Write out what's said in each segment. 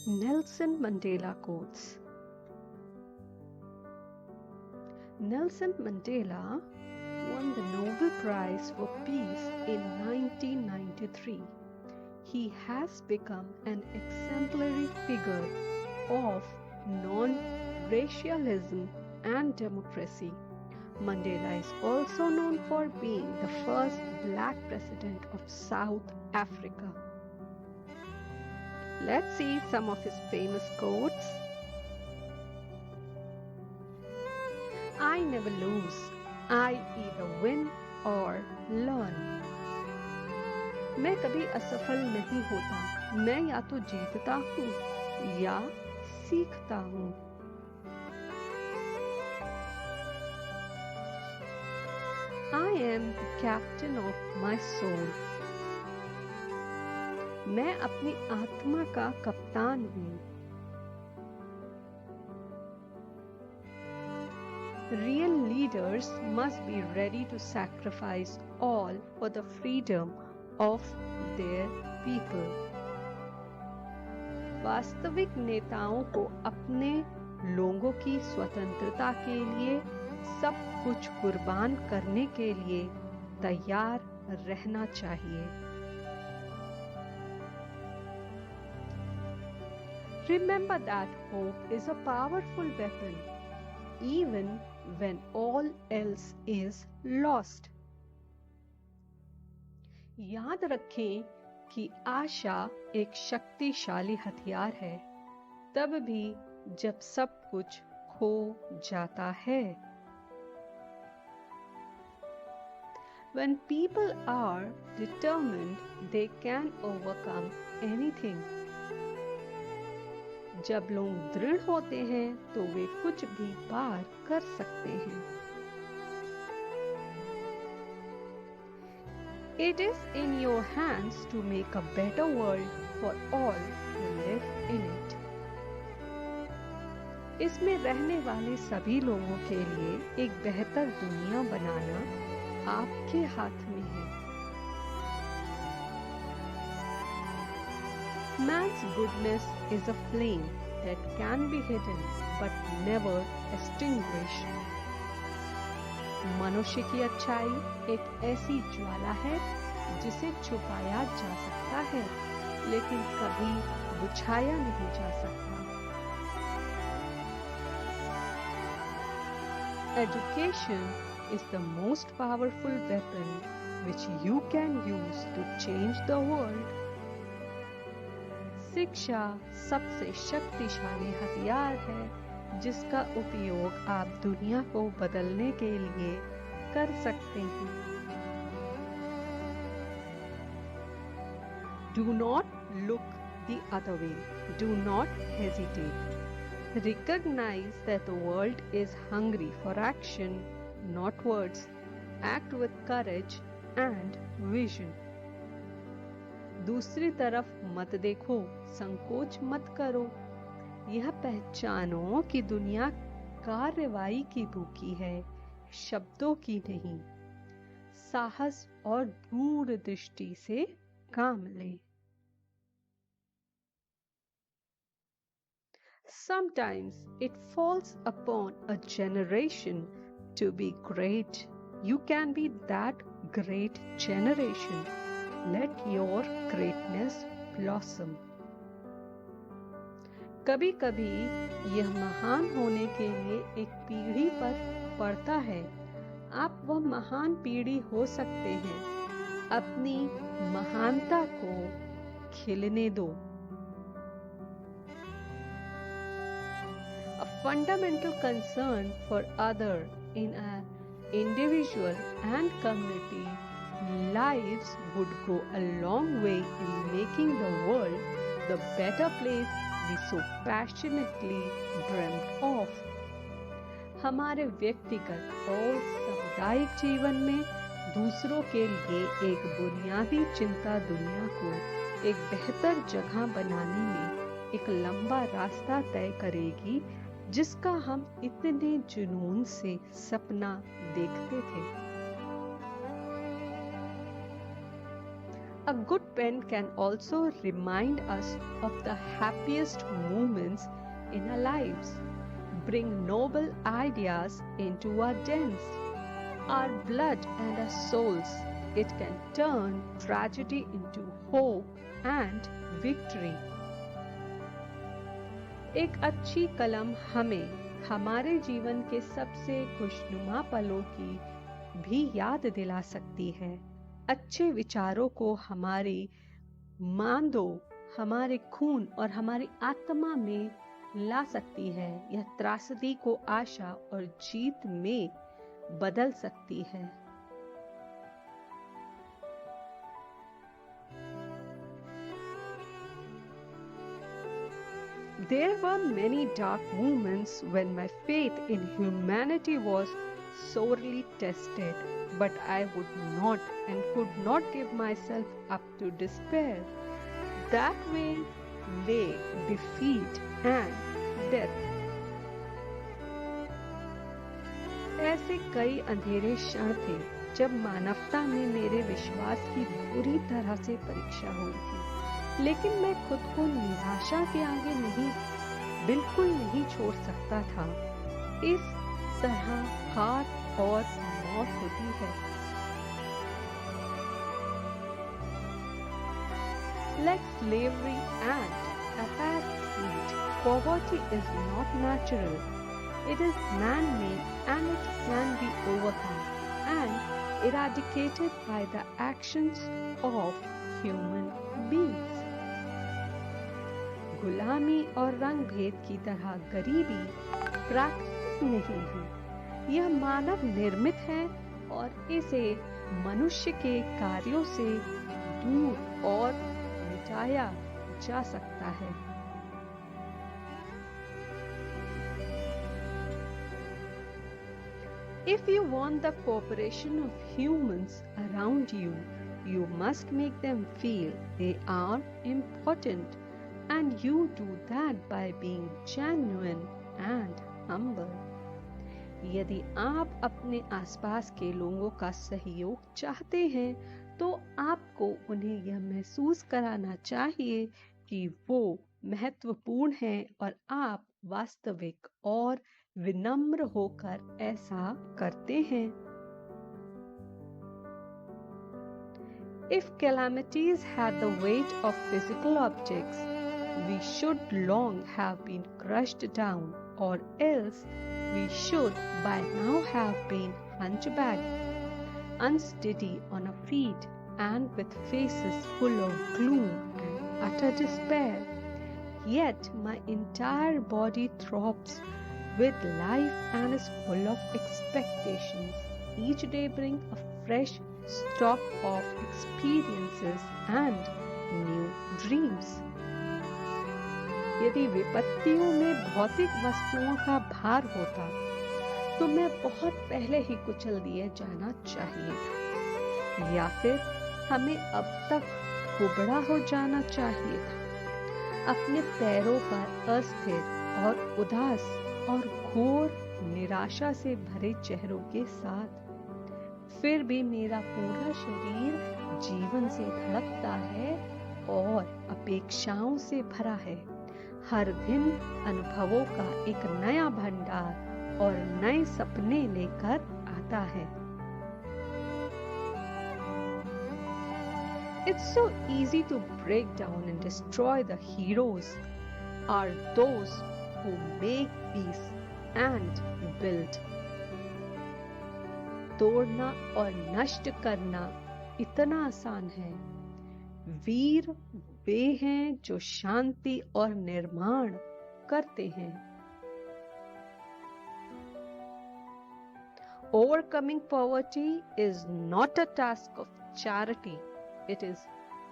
Nelson Mandela quotes. Nelson Mandela won the Nobel Prize for Peace in 1993. He has become an exemplary figure of non-racialism and democracy. Mandela is also known for being the first black president of South Africa. Let's see some of his famous quotes. I never lose. I either win or learn. मैं कभी असफल नहीं होता, मैं या तो जीतता हूँ या सीखता हूँ। I am the captain of my soul. मैं अपनी आत्मा का कप्तान हूँ। Real leaders must be ready to sacrifice all for the freedom of their people. वास्तविक नेताओं को अपने लोगों की स्वतंत्रता के लिए सब कुछ कुर्बान करने के लिए तैयार रहना चाहिए। Remember that hope is a powerful weapon, even when all else is lost. याद रखें कि आशा एक शक्तिशाली हथियार है, तब भी जब सब कुछ खो जाता है। When people are determined, they can overcome anything. जब लोग दृढ़ होते हैं तो वे कुछ भी पार कर सकते हैं। It is in your hands to make a better world for all who live in it. इसमें रहने वाले सभी लोगों के लिए एक बेहतर दुनिया बनाना आपके हाथ में है। Man's goodness is a flame that can be hidden but never extinguished. मनुष्य की अच्छाई एक ऐसी ज्वाला है जिसे छुपाया जा सकता है, लेकिन कभी बुझाया नहीं जा सकता। Education is the most powerful weapon which you can use to change the world. शिक्षा सबसे शक्तिशाली हथियार है जिसका उपयोग आप दुनिया को बदलने के लिए कर सकते हैं। Do not look the other way. Do not hesitate. Recognize that the world is hungry for action, not words. Act with courage and vision. दूसरी तरफ मत देखो, संकोच मत करो। यह पहचानो कि दुनिया कार्रवाई की भूखी है, शब्दों की नहीं। साहस और दूरदृष्टि से काम ले। Sometimes it falls upon a generation to be great. You can be that great generation. Let your greatness blossom. कभी-कभी यह महान होने के लिए एक पीढ़ी पर पड़ता है। आप वह महान पीढ़ी हो सकते हैं। अपनी महानता को खिलने दो। A fundamental concern for other in an individual and community lives would go a long way in making the world the better place we so passionately dreamt of. हमारे व्यक्तिगत और सामुदायिक जीवन में दूसरों के लिए एक बुनियादी चिंता दुनिया को एक बेहतर जगह बनाने में एक लंबा रास्ता तय करेगी, जिसका हम इतने जुनून से सपना देखते थे। A good pen can also remind us of the happiest moments in our lives, bring noble ideas into our dens, our blood and our souls. It can turn tragedy into hope and victory. एक अच्छी कलम हमें हमारे जीवन के सबसे खुशनुमा पलों की भी याद दिला सकती है। अच्छे विचारों को हमारी मांदो, हमारे खून और हमारी आत्मा में ला सकती है। यह त्रासदी को आशा और जीत में बदल सकती है। There were many dark moments when my faith in humanity was sorely tested, but I would not and could not give myself up to despair. That way lay defeat and death. ऐसे कई अंधेरे क्षण थे जब मानवता में मेरे विश्वास की बुरी तरह से परीक्षा हुई थी, लेकिन मैं खुद को निराशा के आगे बिल्कुल नहीं छोड़ सकता था। इस तरह हार और मौत होती है। Like slavery and apartheid, poverty is not natural. It is man-made and it can be overcome and eradicated by the actions of human beings. गुलामी और रंग भेद की तरह गरीबी प्राकृतिक नहीं है, यह मानव निर्मित है और इसे मनुष्य के कार्यों से दूर और मिटाया जा सकता है। If you want the cooperation of humans around you, you must make them feel they are important. And you do that by being genuine and humble. यदि आप अपने आसपास के लोगों का सहयोग चाहते हैं, तो आपको उन्हें यह महसूस कराना चाहिए कि वो महत्वपूर्ण हैं और आप वास्तविक और विनम्र होकर ऐसा करते हैं। If calamities had the weight of physical objects, we should long have been crushed down, or else we should by now have been hunchbacked, unsteady on our feet, and with faces full of gloom and utter despair. Yet my entire body throbs with life and is full of expectations. Each day brings a fresh stock of experiences and new dreams. यदि विपत्तियों में भौतिक वस्तुओं का भार होता, तो मैं बहुत पहले ही कुचल दिए जाना चाहिए था, या फिर हमें अब तक कुबड़ा हो जाना चाहिए था, अपने पैरों पर अस्थिर और उदास और घोर निराशा से भरे चेहरों के साथ। फिर भी मेरा पूरा शरीर जीवन से धड़कता है और अपेक्षाओं से भरा है। हर दिन अनुभवों का एक नया भंडार और नए सपने लेकर आता है। It's so easy to break down and destroy the heroes are those who make peace and build. तोड़ना और नष्ट करना इतना आसान है। वीर वे हैं जो शांति और निर्माण करते हैं। Overcoming poverty is not a task of charity. It is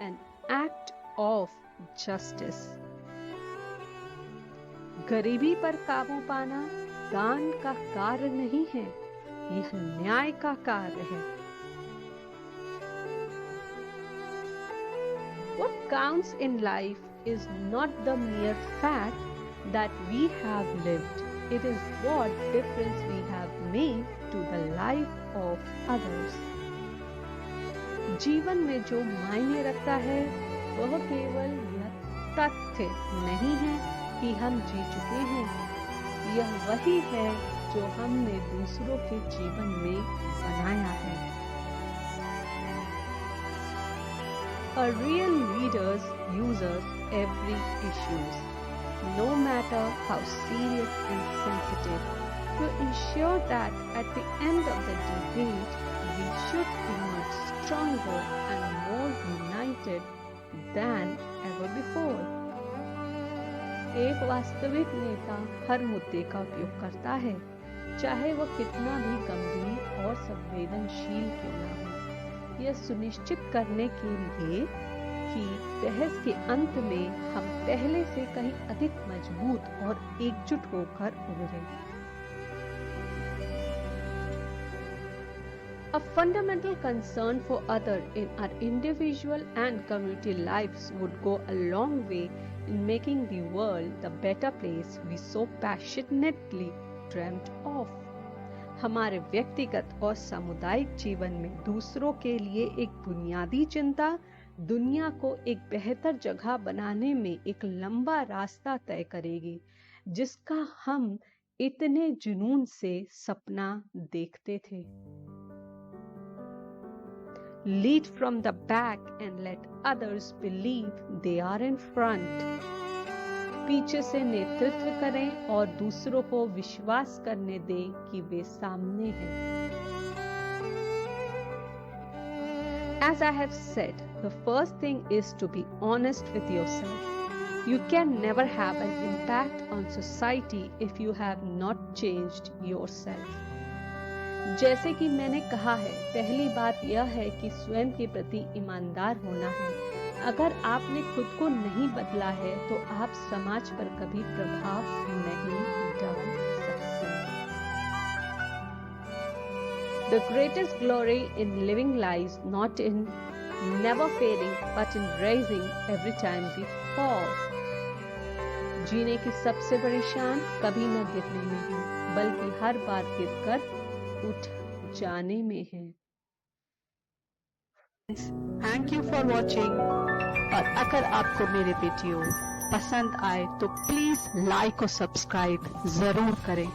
an act of justice. गरीबी पर काबू पाना दान का कार्य नहीं है, यह न्याय का कार्य है। What counts in life is not the mere fact that we have lived. It is what difference we have made to the life of others. जीवन में जो मायने रखता है वह केवल यह तथ्य नहीं है कि हम जी चुके हैं, यह वही है जो हमने दूसरों के जीवन में बनाया है। A real leader uses every issue, no matter how serious and sensitive, to ensure that at the end of the debate, we should emerge stronger and more united than ever before. एक वास्तविक नेता हर मुद्दे का उपयोग करता है, चाहे वह कितना भी गंभीर और संवेदनशील क्यों न हो, यह सुनिश्चित करने के लिए कि बहस के अंत में हम पहले से कहीं अधिक मजबूत और एकजुट होकर उभरें। A fundamental concern for others in our individual and community lives would go a long way in making the world the better place we so passionately dreamt of. हमारे व्यक्तिगत और सामुदायिक जीवन में दूसरों के लिए एक बुनियादी चिंता दुनिया को एक बेहतर जगह बनाने में एक लंबा रास्ता तय करेगी, जिसका हम इतने जुनून से सपना देखते थे। Lead from the back and let others believe they are in front. पीछे से नेतृत्व करें और दूसरों को विश्वास करने दें कि वे सामने हैं। As I have said, the first thing is to be honest with yourself. You can never have an impact on society if you have not changed yourself. जैसे कि मैंने कहा है, पहली बात यह है कि स्वयं के प्रति ईमानदार होना है। अगर आपने खुद को नहीं बदला है तो आप समाज पर कभी प्रभाव नहीं डाल सकते। The greatest glory in living lies not in never failing but in rising every time we fall. जीने की सबसे बड़ी शान कभी न गिरने में है, बल्कि हर बार गिरकर उठ जाने में है। Thank you for watching. और अगर आपको मेरे वीडियो पसंद आए तो प्लीज लाइक और सब्सक्राइब जरूर करें।